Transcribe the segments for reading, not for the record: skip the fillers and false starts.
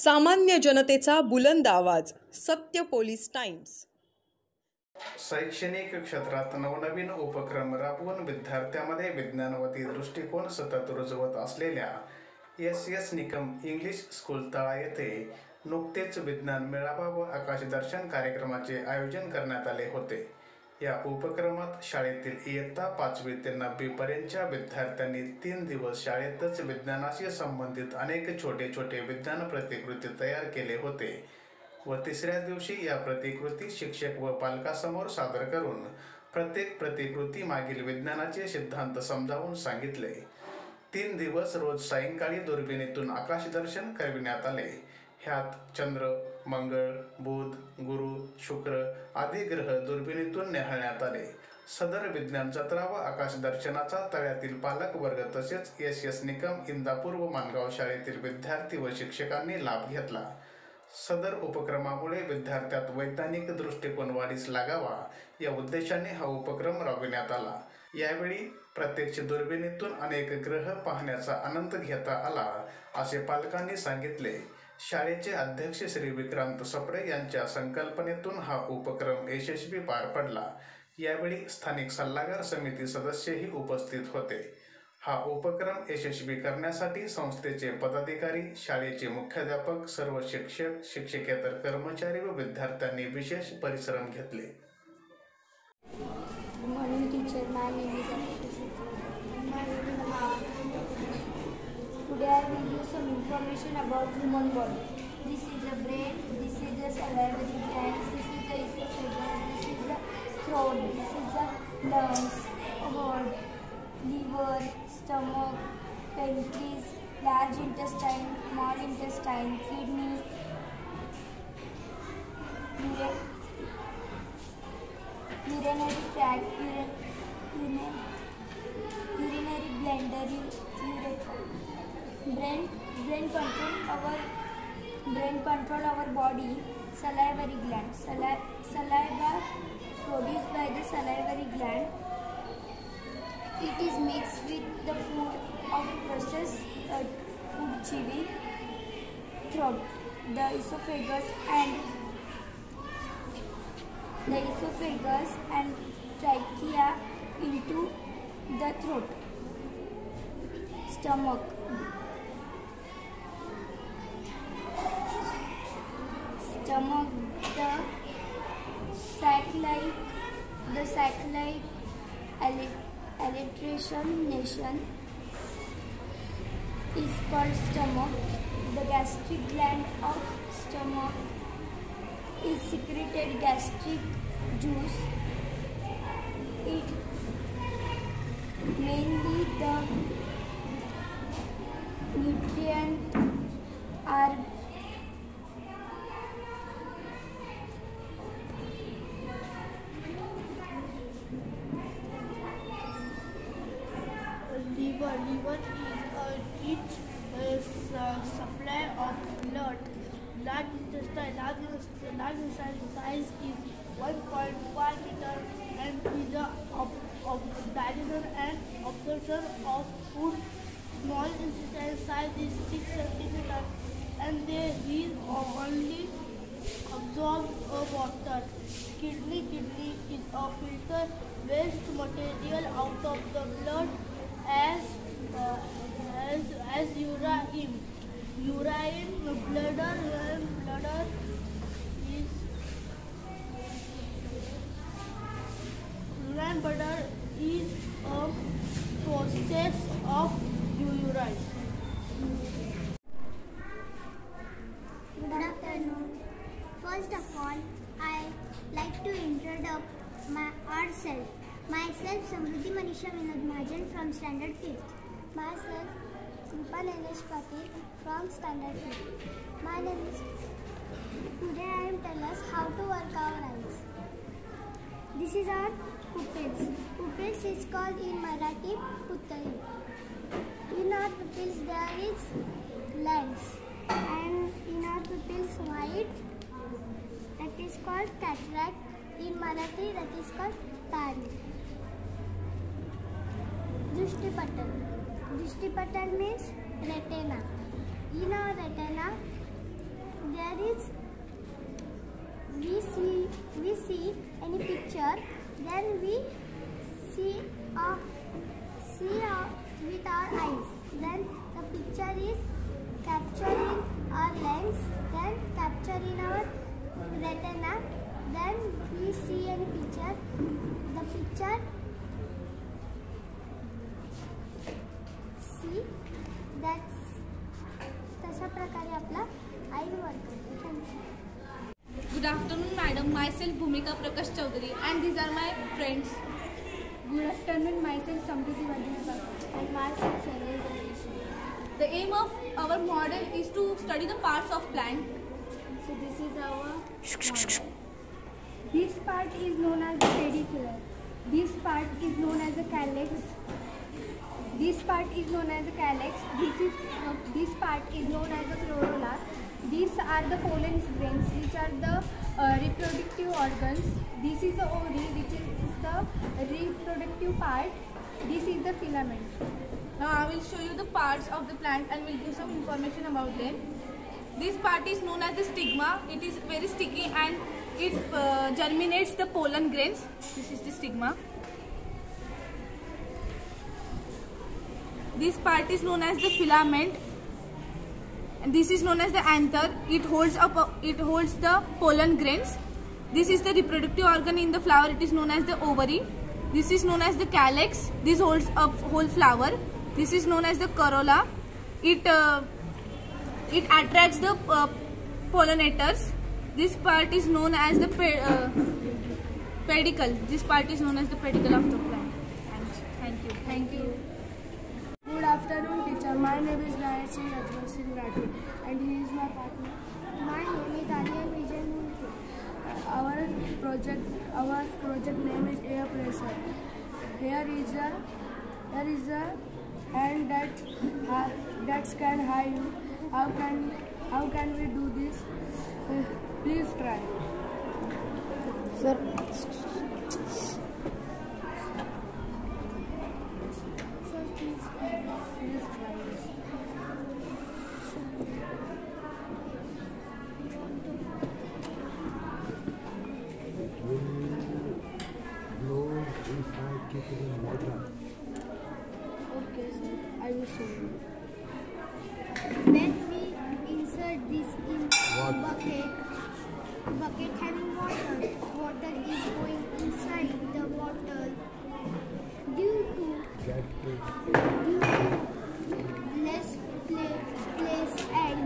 सामान्य जनतेचा बुलंद आवाज. सत्य पोलीस टाइम्स. शैक्षणिक क्षेत्रात नवनवीन उपक्रम राबवून विद्यार्थ्यांमध्ये विज्ञानवती दृष्टिकोन सतत रुजवत असलेल्या एस निकम इंग्लिश स्कूल तळा येथे नुकतेच विज्ञान मेळावा व आकाशदर्शन कार्यक्रमाचे आयोजन करण्यात आले होते. या उपक्रमात शाळेतील इयत्ता 5वी ते 9वी पर्यंतच्या विद्यार्थ्यांनी 3 दिवस शाळेतच विज्ञानाशी संबंधित अनेक छोटे विज्ञान प्रतिकृती तयार केले होते व तिसऱ्या दिवशी या प्रतिकृती शिक्षक व पालकांसमोर सादर करून प्रत्येक प्रतिकृती मागील विज्ञानाचे सिद्धांत समजावून सांगितले. 3 दिवस रोज सायंकाळी दुर्बिणीतून आकाशदर्शन करविण्यात आले. ह्यात चंद्र, मंगळ, बुध, गुरु, शुक्र आदी ग्रह दुर्बिणीतून न्याहाळण्यात आले. सदर विज्ञान जत्रा व आकाशदर्शनाचा तळ्यातील पालक वर्ग तसेच एस निकम इंदापूर व माणगाव शाळेतील विद्यार्थी व शिक्षकांनी लाभ घेतला. सदर उपक्रमामुळे विद्यार्थ्यात वैज्ञानिक दृष्टिकोन वाढीस लागावा या उद्देशाने हा उपक्रम राबविण्यात आला. यावेळी प्रत्यक्ष दुर्बिणीतून अनेक ग्रह पाहण्याचा आनंद घेता आला असे पालकांनी सांगितले. शाळेचे अध्यक्ष श्री विक्रांत सपडे यांच्या संकल्पनेतून हा उपक्रम यशस्वी पार पडला. यावेळी स्थानिक सल्लागार समिती सदस्यही उपस्थित होते. हा उपक्रम यशस्वी करण्यासाठी संस्थेचे पदाधिकारी, शाळेचे मुख्याध्यापक, सर्व शिक्षक, शिक्षकेतर कर्मचारी व विद्यार्थ्यांनी विशेष परिश्रम घेतले. Good morning teacher, my name is Today I will give some information about human body. This is the brain, this is the salivary gland, this is the esophagus, this is the throat, this is the lungs, heart, liver, stomach, pancreas, large intestine, small intestine, kidney, urinary tract, urinary bladder, urethra. Brain control our body. Salivary gland. Saliva produced by the salivary gland. It is mixed with the food of processed food chewing. Throat. The esophagus and trachea into the throat. Stomach. The sac-like alliteration nation is called stomach. The gastric gland of stomach is secreted gastric juice. It mainly the nutrients are liver is supply of blood. Large intestine size is 1.5 meter and is of digestion and absorption of food. Small intestine size is 6 centimeter and they will only absorb water. Kidney is a filter waste material out of the blood as urine. Bladder is a process of urine. Good afternoon. First of all, I like to introduce ourselves. Myself, Samruddhi Manisha Vinod Mahajan from Standard 5th. Myself, Krupa Nilesh Patil from Standard 5th. My name is. Today I am tell us how to work our eyes. This is our pupils. Pupils is called in Marathi Puttali. In our pupils there is lens, and in our pupils white, that is called cataract. In Marathi that is called tari. Drishtipatal means retina. In our retina there is we see any picture, then we see with our eyes. Then the picture is captured in our lens, then captured in our retina. Then we see any picture. The picture see that's तशा प्रकारे आपला I work करते. Good afternoon, madam. Myself Bhumika Prakash Chaudhary, and these are my friends. Good afternoon, myself Samruddhi Vadivka and myself Shanil Ganesh. The aim of our model is to study the parts of plant. So this is our model. This part is known as the pedicellum. This part is known as the calyx. This part is known as the calyx. This part is known as the corolla. These are the pollen grains, which are the reproductive organs. This is the ovary, which is the reproductive part. This is the filament. Now I will show you the parts of the plant and will give some information about them. This part is known as the stigma. It is very sticky and it germinates the pollen grains. This is the stigma. This part is known as the filament, and this is known as the anther. It holds the pollen grains. This is the reproductive organ in the flower. It is known as the ovary. This is known as the calyx. This holds up whole flower. This is known as the corolla. It attracts the pollinators. This part is known as the pedicle. This part is known as the pedicle of the plant. Thank you. Thank you. Good afternoon, teacher. My name is Nayan Singh Ajmal Singh Rathi, and he is my partner. My name is Aryan Vijay Mulke. Our project name is air pressure. Here is a hand that can hide you. How can we do this? Please try. Sir. Please try this. Blow if I keep it in water. Okay, sir. I will show you. Then we insert this in bucket having water. Water is going inside the bottle due to less place and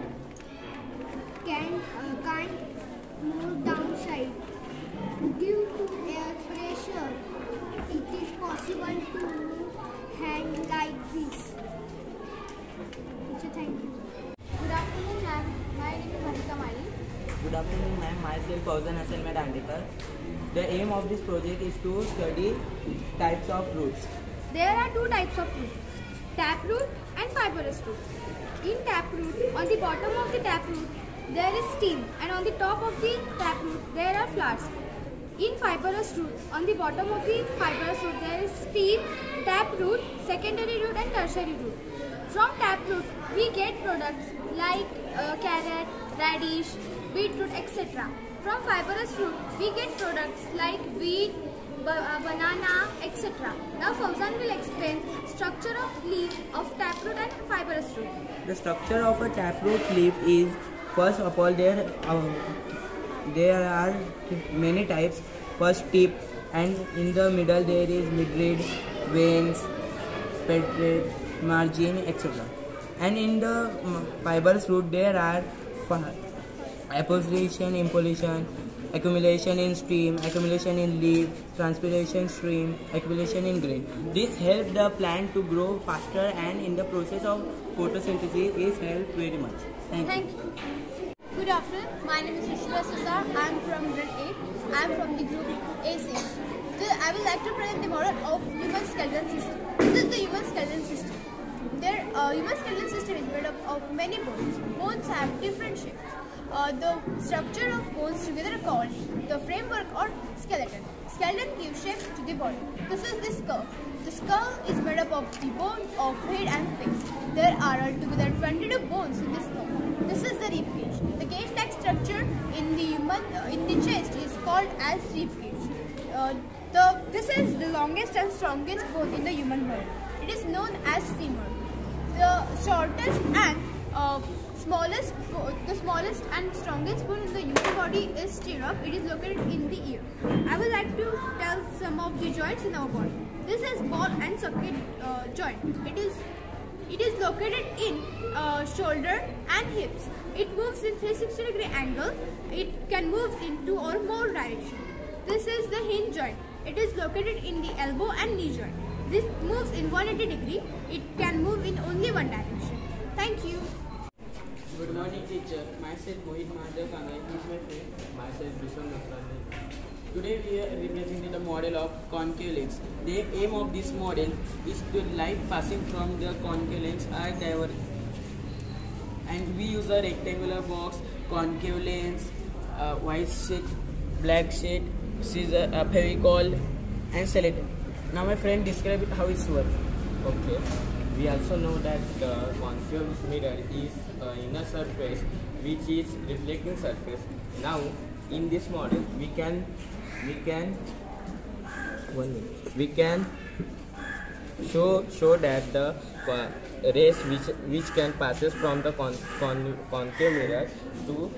can't move downside. Due to air pressure, it is possible to move hand like this. So thank you. Good afternoon, ma'am. My name is Bharika Mali. Good afternoon, ma'am. Myself Fauzan Hassan Dandekar. The aim of this project is to study types of roots. There are two types of root, taproot and fibrous root. In taproot, on the bottom of the taproot, there is stem, and on the top of the taproot, there are flowers. In fibrous root, on the bottom of the fibrous root, there is stem, taproot, secondary root and tertiary root. From taproot, we get products like carrot, radish, beetroot, etc. From fibrous root, we get products like wheat, banana, etc. Now Fauzan will explain structure of leaf of taproot and fibrous root. The structure of a taproot leaf is, first of all, there are many types. First, tip, and in the middle there is midrib, veins, petrate, margin, etc. And in the fibrous root there are apposition, impulsion, accumulation in stem, accumulation in leaf, transpiration stream, accumulation in grain. This helps the plant to grow faster, and in the process of photosynthesis is helped very much. Thank you. Good afternoon. My name is Rishika Susar. I am from grade 8. I am from the group A6. I would like to present the model of human skeleton system. This is the human skeleton system. Human skeleton system is made up of many bones. Bones have different shapes. The structure of bones together are called the framework or skeleton. Skeleton gives shape to the body. This is the skull. The skull is made up of the bones of head and face. There are altogether 22 bones in the skull. This is the rib cage. The cage-like structure in the chest is called as rib cage. This is the longest and strongest bone in the human body. It is known as femur. The shortest and the smallest and strongest bone in the human body is stirrup. It is located in the ear. I would like to tell some of the joints in our body. This is ball and socket joint. It is located in shoulder and hips. It moves in 360-degree angle. It can move in 2 or more directions. This is the hinge joint. It is located in the elbow and knee joint. This moves in 180 degree. It can move in only one direction. Thank you. Good morning, teacher. Myself Mohit Mahadev Kangai. He is my friend. Myself Bishwan Dattani. Today we are representing the model of concave lens. The aim of this model is to light passing from the concave lens are divergent. And we use a rectangular box, concave lens, white sheet, black sheet, scissor, fevicol, and sellotape. Now my friend describe how it works. Okay. We also know that the concave mirror is an inner surface which is reflecting surface. Now in this model we can show that the rays which can passes from the concave mirror to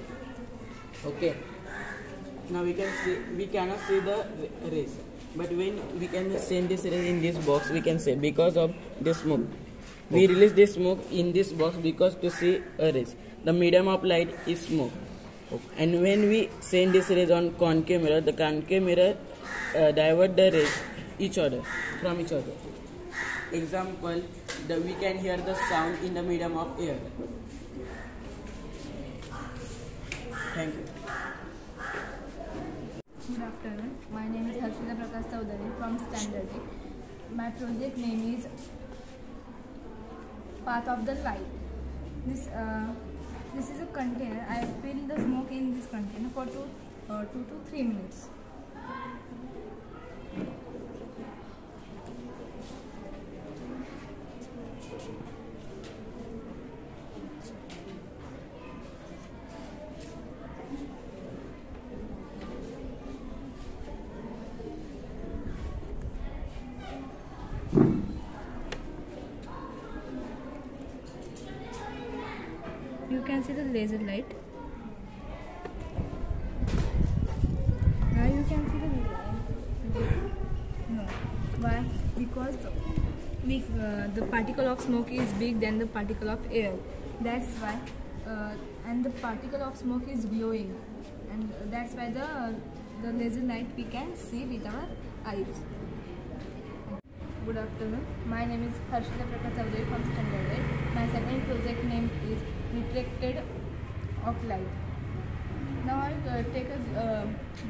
Now we cannot see the rays, but when we can send this ray in this box, we can say because of this smoke. We release this smoke in this box because to see a rays. The medium of light is smoke. And when we send this rays on concave mirror, the concave mirror divert the rays from each other. Example, we can hear the sound in the medium of air. Thank you. Good afternoon. My name is Harshita Prakash Chaudhary from Standard 8. My project name is Path of the Light. This is a container. I fill the smoke in this container for 2 to 3 minutes. You can see the laser light. Now you can see the light. No. Why? Because the particle of smoke is big than the particle of air. That's why. And the particle of smoke is glowing. And that's why the laser light we can see with our eyes. Good afternoon. My name is Harshita Prakash Chaudhary from Standard 8. My second project name is Reflected of Light. Now I take a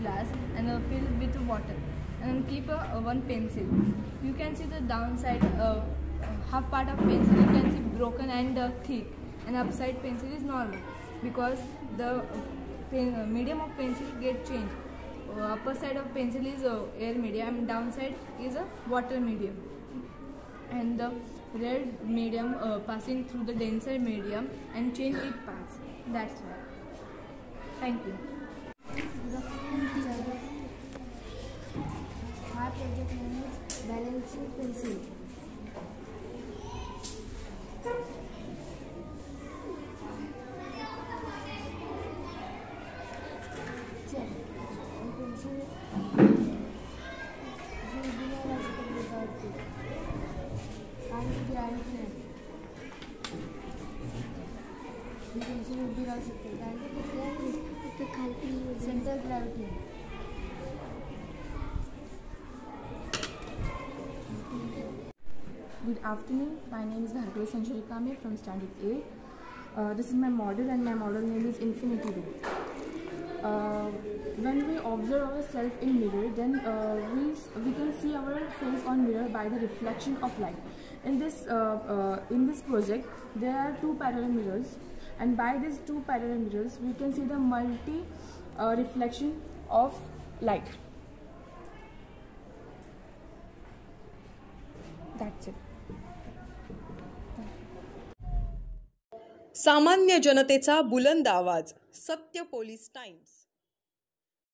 glass and fill with water and keep one pencil. You can see the downside, half part of pencil you can see broken and thick, and upside pencil is normal because the medium of pencil get changed. Upper side of pencil is air medium and downside is a water medium, and the red medium passing through the denser medium and change its path. That's why. Thank you. My project name is Balancing Pencil. Center gravity. Good afternoon. My name is Bhargavi Sanjay Kame from Standard 8. This is my model, and my model name is Infinity Room. When we observe ourselves in mirror, then we can see our face on mirror by the reflection of light. In this project, there are 2 parallel mirrors, and by these 2 parallel mirrors, we can see the multi reflection of light. That's it. सामान्य जनतेचा बुलंद आवाज. सत्य police times.